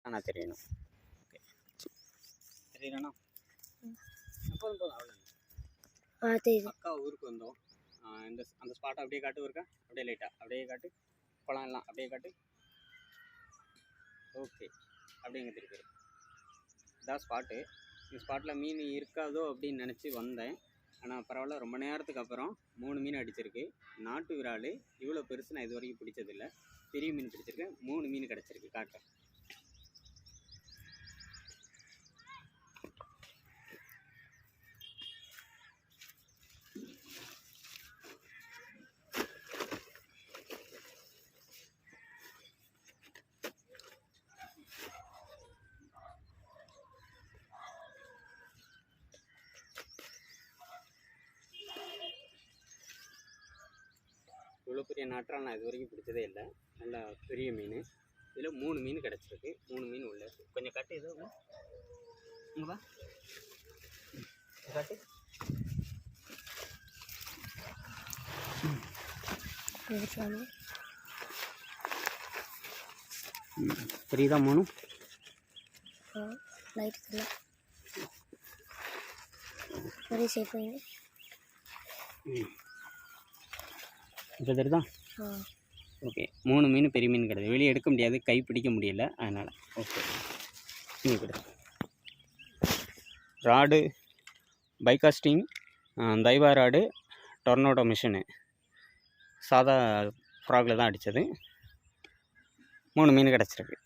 ஆனால் தெரியணும். ஓகே தெரியலண்ணா போதும் போதும் அவ்வளோ அக்கா ஊருக்கு வந்தோம். அந்த ஸ்பாட்டை அப்படியே காட்டு இருக்கா, அப்படியே லைட்டாக அப்படியே காட்டு, குளம் எல்லாம் அப்படியே காட்டு. ஓகே அப்படிங்க திருப்பி இதான் ஸ்பாட்டு. இந்த ஸ்பாட்டில் மீன் இருக்காதோ அப்படின்னு நினச்சி வந்தேன். ஆனால் பரவாயில்ல, ரொம்ப நேரத்துக்கு அப்புறம் 3 மீன் அடிச்சிருக்கு. நாட்டு விரால் இவ்வளோ பெருசு நான் இது வரைக்கும் பிடிச்சதில்லை. பெரிய மீன் பிடிச்சிருக்கேன். 3 மீன் கிடச்சிருக்கு. காட்டுறேன். இவ்வளோ பெரிய நாற்றால் நான் இது வரைக்கும் பிடிச்சதே இல்லை. நல்லா பெரிய மீன். இதில் 3 மீன் கிடச்சிருக்கு. 3 மீன் உள்ள கொஞ்சம் கட்டு. ஏதோ இங்கேவா காட்டு. தெரியுதா 3 லைட் ஒரே ஷேப் இப்போ தெரியுதா? ஓகே 3 மீன் பெரிய மீன் கிடையாது. வெளியே எடுக்க முடியாது, கை பிடிக்க முடியல, அதனால். ஓகே மீன் கிடையாது. ராடு பைகாஸ்டிங் தைவா ராடு டொர்னோடோ மிஷினு சாதா ஃப்ராகில் தான் அடித்தது. 3 மீன் கிடச்சிருக்கு.